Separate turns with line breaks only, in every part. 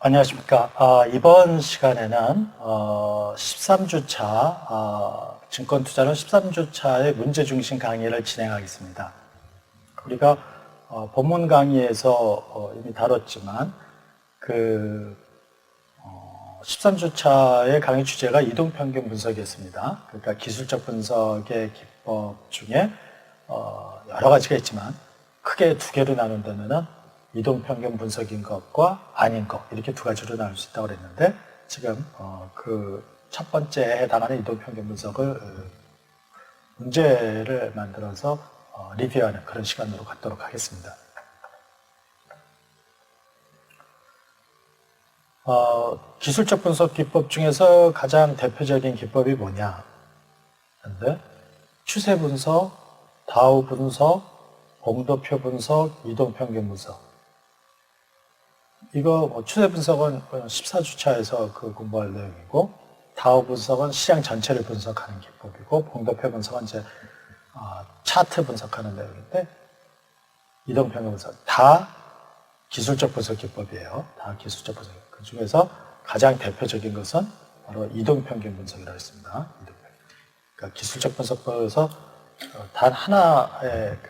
안녕하십니까. 이번 시간에는 13주차, 증권투자론 13주차의 문제중심 강의를 진행하겠습니다. 우리가 본문 강의에서 이미 다뤘지만 13주차의 강의 주제가 이동평균 분석이었습니다. 그러니까 기술적 분석의 기법 중에 여러 가지가 있지만 크게 두 개로 나눈다면은 이동평균 분석인 것과 아닌 것, 이렇게 두 가지로 나눌 수 있다고 그랬는데, 지금 그 첫 번째에 해당하는 이동평균 분석을 문제를 만들어서 리뷰하는 그런 시간으로 갖도록 하겠습니다. 기술적 분석 기법 중에서 가장 대표적인 기법이 뭐냐? 근데 추세 분석, 다우 분석, 공도표 분석, 이동평균 분석. 이거 추세 분석은 14주차에서 공부할 내용이고, 다우 분석은 시장 전체를 분석하는 기법이고, 공도표 분석은 이제 차트 분석하는 내용인데, 이동평균 분석 다 기술적 분석 기법이에요. 다 기술적 분석. 그 중에서 가장 대표적인 것은 바로 이동평균 분석이라고 했습니다. 그러니까 기술적 분석법에서 단 하나의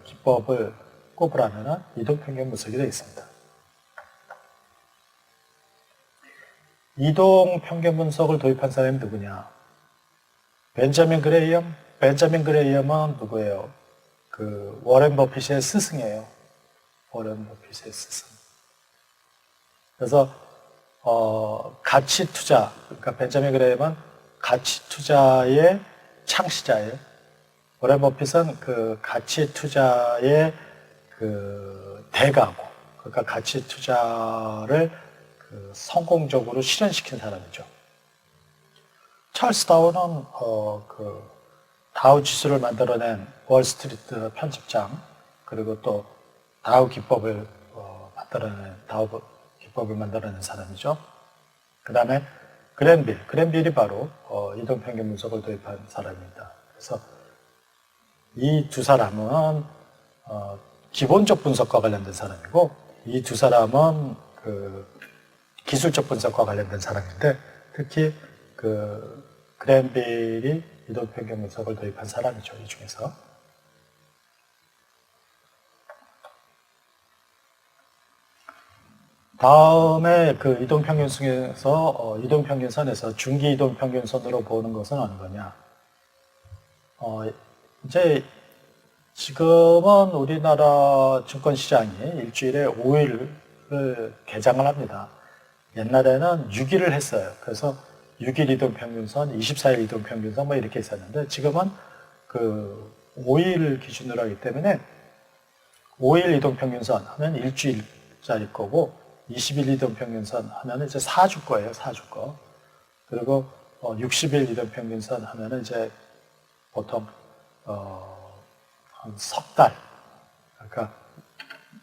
기법을 꼽으라면 이동평균 분석이 되어 있습니다. 이동평균 분석을 도입한 사람이 누구냐? 벤자민 그레이엄? 벤자민 그레이엄은 누구예요? 워렌 버핏의 스승이에요. 워렌 버핏의 스승. 그래서 가치 투자, 그러니까 벤자민 그레이엄은 가치 투자의 창시자예요. 워렌 버핏은 가치 투자의 대가고, 그러니까 가치 투자를 성공적으로 실현시킨 사람이죠. 찰스 다우는 다우 지수를 만들어낸 월스트리트 편집장, 그리고 또 다우 기법을 만들어낸 사람이죠. 그 다음에 그랜빌이 바로 이동평균 분석을 도입한 사람입니다. 그래서 이 두 사람은 기본적 분석과 관련된 사람이고, 이 두 사람은 기술적 분석과 관련된 사람인데, 특히 그랜빌이 이동평균 분석을 도입한 사람이죠. 이 중에서. 다음에 이동평균선에서 이동평균선에서 중기 이동평균선으로 보는 것은 어느 거냐? 이제 지금은 우리나라 증권시장이 일주일에 5일을 개장을 합니다. 옛날에는 6일을 했어요. 그래서 6일 이동평균선, 24일 이동평균선 뭐 이렇게 있었는데, 지금은 5일 기준으로 하기 때문에 5일 이동평균선 하면 일주일짜리 거고, 20일 이동평균선 하면 이제 4주 거예요. 4주 거. 그리고 60일 이동평균선 하면 이제 보통 한 석 달, 그러니까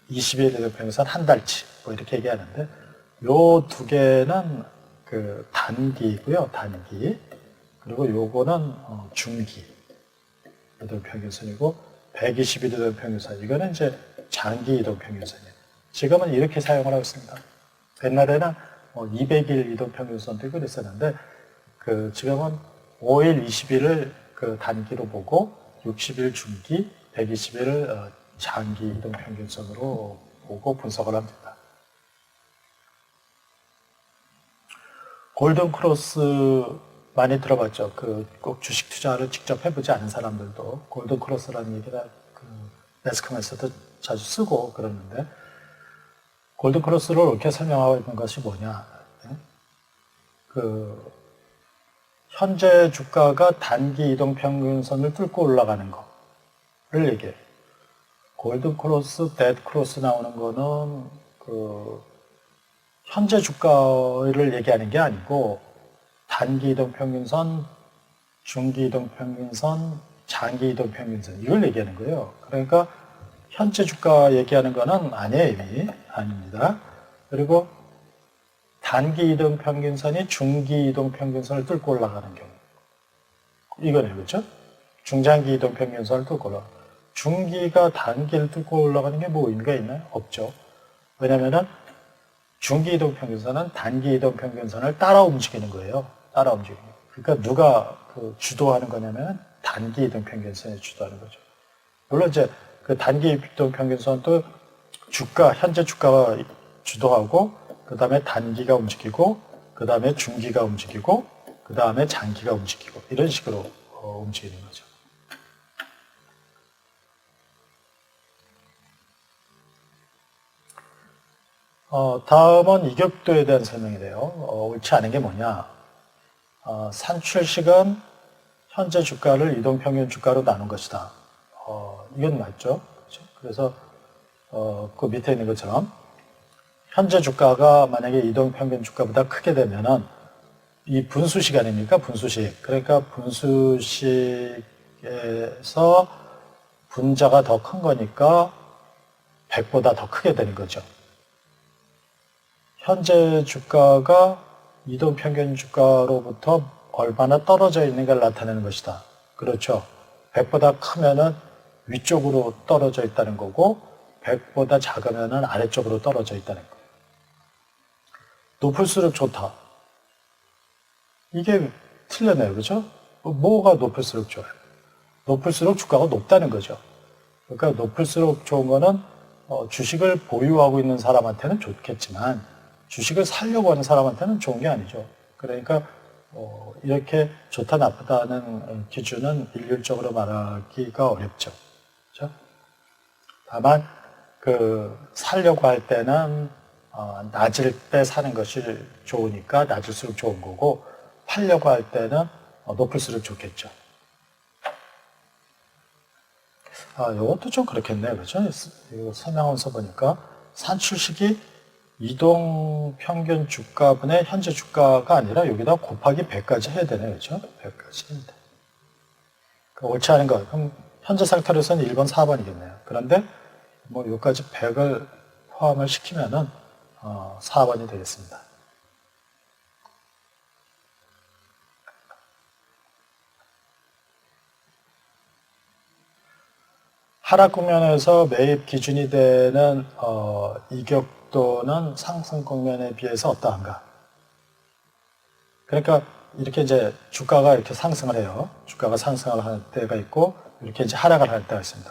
20일 이동평균선 한 달치 뭐 이렇게 얘기하는데, 요 두 개는 단기고요, 단기. 그리고 요거는 중기 이동평균선이고, 120일 이동평균선, 이거는 이제 장기 이동평균선이에요. 지금은 이렇게 사용을 하고 있습니다. 옛날에는 200일 이동평균선도 있고 그랬었는데, 지금은 5일, 20일을 단기로 보고, 60일 중기, 120일을 장기 이동평균선으로 보고 분석을 합니다. 골든크로스 많이 들어봤죠? 꼭 주식 투자를 직접 해보지 않은 사람들도 골든크로스라는 얘기를 매스컴에서도 자주 쓰고 그러는데, 골든크로스를 이렇게 설명하고 있는 것이 뭐냐? 현재 주가가 단기 이동평균선을 뚫고 올라가는 거를 얘기해요. 골든크로스, 데드크로스 나오는 거는 현재 주가를 얘기하는 게 아니고, 단기 이동평균선, 중기 이동평균선, 장기 이동평균선, 이걸 얘기하는 거예요. 그러니까 현재 주가 얘기하는 거는 아니에요, 이미. 아닙니다. 그리고 단기 이동평균선이 중기 이동평균선을 뚫고 올라가는 경우. 이거네요, 그렇죠? 중장기 이동평균선을 뚫고 올라가. 중기가 단기를 뚫고 올라가는 게 뭐 의미가 있나요? 없죠. 왜냐면은 중기 이동 평균선은 단기 이동 평균선을 따라 움직이는 거예요. 따라 움직이는 거예요. 그러니까 누가 주도하는 거냐면 단기 이동 평균선이 주도하는 거죠. 물론 이제 그 단기 이동 평균선도 현재 주가가 주도하고, 그 다음에 단기가 움직이고, 그 다음에 중기가 움직이고, 그 다음에 장기가 움직이고, 이런 식으로 움직이는 거죠. 다음은 이격도에 대한 설명이래요. 옳지 않은 게 뭐냐. 산출식은 현재 주가를 이동평균 주가로 나눈 것이다. 이건 맞죠. 그렇죠? 그래서 그 밑에 있는 것처럼 현재 주가가 만약에 이동평균 주가보다 크게 되면은 이 분수식 아닙니까? 분수식. 그러니까 분수식에서 분자가 더 큰 거니까 100보다 더 크게 되는 거죠. 현재 주가가 이동평균 주가로부터 얼마나 떨어져 있는 걸 나타내는 것이다. 그렇죠. 100보다 크면은 위쪽으로 떨어져 있다는 거고, 100보다 작으면은 아래쪽으로 떨어져 있다는 거예요. 높을수록 좋다. 이게 틀렸네요. 그죠? 뭐가 높을수록 좋아요? 높을수록 주가가 높다는 거죠. 그러니까 높을수록 좋은 거는 주식을 보유하고 있는 사람한테는 좋겠지만 주식을 살려고 하는 사람한테는 좋은 게 아니죠. 그러니까 이렇게 좋다 나쁘다는 기준은 일률적으로 말하기가 어렵죠. 그렇죠? 다만 살려고 할 때는 낮을 때 사는 것이 좋으니까 낮을수록 좋은 거고, 팔려고 할 때는 높을수록 좋겠죠. 이것도 좀 그렇겠네요. 그죠? 이거 설명하면서 보니까 산출식이 이동 평균 주가분의 현재 주가가 아니라 여기다 곱하기 100까지 해야 되네요. 그죠? 100까지 해야 돼. 옳지 않은 거. 그럼 현재 상태로서는 1번, 4번이겠네요. 그런데 뭐 여기까지 100을 포함을 시키면은 4번이 되겠습니다. 하락 국면에서 매입 기준이 되는 이격도는 상승 국면에 비해서 어떠한가? 그러니까 이렇게 이제 주가가 이렇게 상승을 해요. 주가가 상승을 할 때가 있고, 이렇게 이제 하락을 할 때가 있습니다.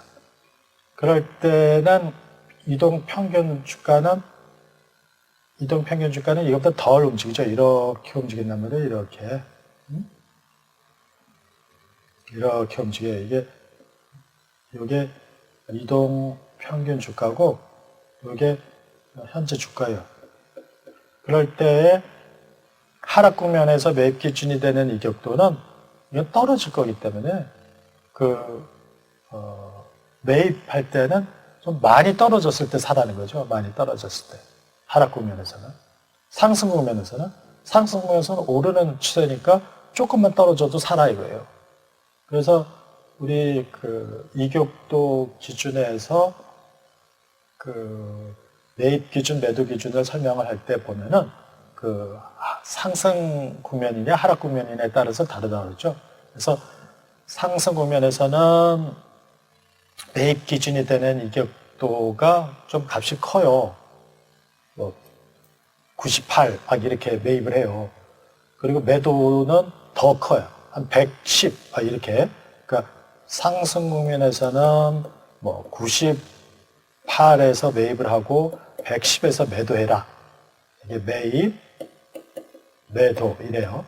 그럴 때는 이동 평균 주가는 이것보다 덜 움직이죠. 이렇게 움직인단 말이에요. 이렇게 움직여요. 이게 이동 평균 주가고, 이게 현재 주가예요. 그럴 때 하락 국면에서 매입 기준이 되는 이격도는 이건 떨어질 거기 때문에 매입할 때는 좀 많이 떨어졌을 때 사라는 거죠. 많이 떨어졌을 때. 하락 국면에서는. 상승 국면에서는 오르는 추세니까 조금만 떨어져도 사라 이거예요. 그래서 우리 이격도 기준에서 매입 기준, 매도 기준을 설명을 할 때 보면은 상승 국면이냐 하락 국면이냐에 따라서 다르다고 그러죠. 그래서 상승 국면에서는 매입 기준이 되는 이격도가 좀 값이 커요. 98, 막 이렇게 매입을 해요. 그리고 매도는 더 커요. 한 110, 이렇게. 그러니까 상승 국면에서는 98에서 매입을 하고 110에서 매도해라. 이게 매입, 매도 이래요.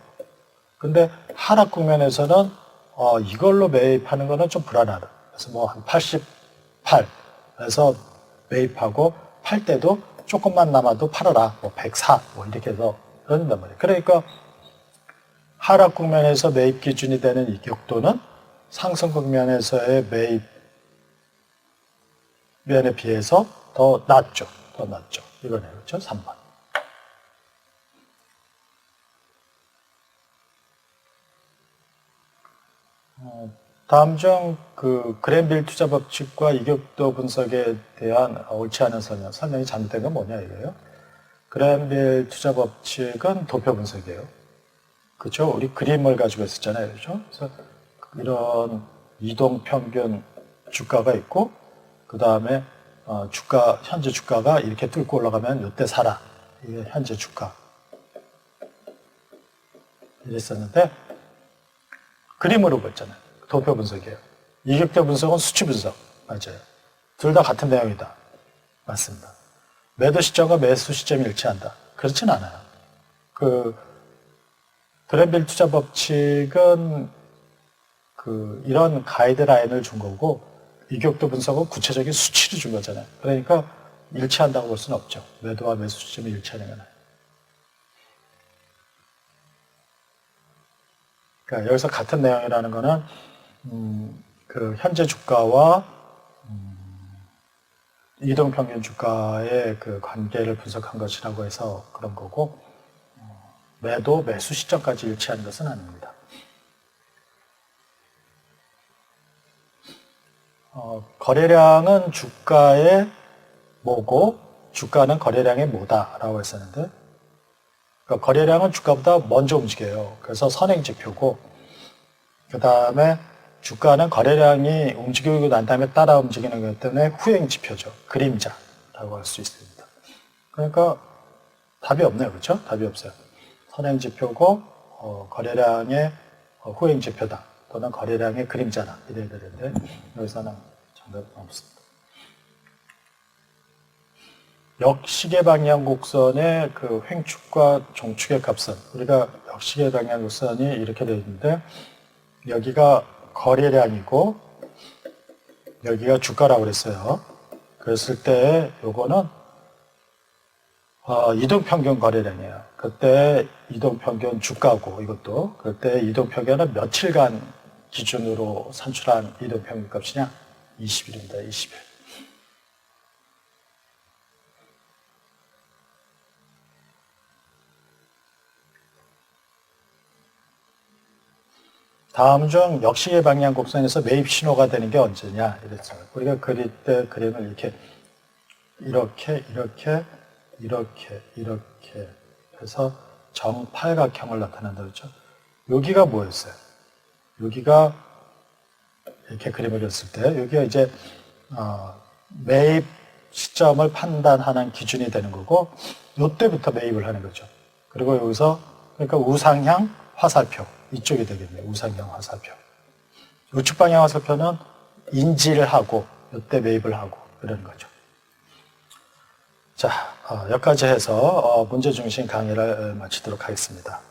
근데 하락 국면에서는 이걸로 매입하는 거는 좀 불안하다. 그래서 한 88에서 매입하고 팔 때도 조금만 남아도 팔아라. 104 이렇게 해서 그런단 말이에요. 그러니까 하락 국면에서 매입 기준이 되는 이격도는 상승 국면에서의 매입면에 비해서 더 낮죠. 이거네요. 그렇죠? 3번. 다음 중 그랜빌 투자 법칙과 이격도 분석에 대한 옳지 않은 설명이 잘못된 건 뭐냐 이거예요. 그랜빌 투자 법칙은 도표 분석이에요. 그렇죠? 우리 그림을 가지고 있었잖아요. 그렇죠? 그래서 이런 이동 평균 주가가 있고, 그 다음에 현재 주가가 이렇게 뚫고 올라가면 이때 사라. 이게 현재 주가. 이랬었는데, 그림으로 봤잖아요. 도표 분석이에요. 이격대 분석은 수치 분석. 맞아요. 둘 다 같은 내용이다. 맞습니다. 매도 시점과 매수 시점이 일치한다. 그렇진 않아요. 드렌빌 투자 법칙은 이런 가이드라인을 준 거고, 이격도 분석은 구체적인 수치를 준 거잖아요. 그러니까 일치한다고 볼 수는 없죠. 매도와 매수 시점이 일치하는 건. 그러니까 여기서 같은 내용이라는 거는, 현재 주가와, 이동평균 주가의 그 관계를 분석한 것이라고 해서 그런 거고, 매도, 매수 시점까지 일치하는 것은 아닙니다. 거래량은 주가의 뭐고, 주가는 거래량의 뭐다라고 했었는데, 그러니까 거래량은 주가보다 먼저 움직여요. 그래서 선행지표고, 그 다음에 주가는 거래량이 움직이고 난 다음에 따라 움직이는 것 때문에 후행지표죠. 그림자라고 할 수 있습니다. 그러니까 답이 없네요. 그렇죠? 답이 없어요. 선행지표고 거래량의 후행지표다. 또는 거래량의 그림자다. 이래야 되는데 여기서는 정답은 없습니다. 역시계 방향 곡선의 그 횡축과 종축의 값은 우리가 역시계 방향 곡선이 이렇게 되어 있는데 여기가 거래량이고 여기가 주가라고 그랬어요. 그랬을 때 요거는 이동평균 거래량이에요. 그때 이동평균 주가고 이것도 그때 이동평균은 며칠간 기준으로 산출한 이동평균 값이냐? 20일입니다. 20일. 다음 중 역시계 방향 곡선에서 매입 신호가 되는 게 언제냐 이랬어요. 우리가 그릴 때 그림을 이렇게 해서 정팔각형을 나타낸다 그랬죠. 여기가 뭐였어요? 여기가 이렇게 그림을 그렸을 때 여기가 이제 매입 시점을 판단하는 기준이 되는 거고 이때부터 매입을 하는 거죠. 그리고 여기서 그러니까 우상향 화살표 이쪽이 되겠네요. 우상향 화살표. 우측 방향 화살표는 인지를 하고 이때 매입을 하고 이런 거죠. 자, 여기까지 해서 문제 중심 강의를 마치도록 하겠습니다.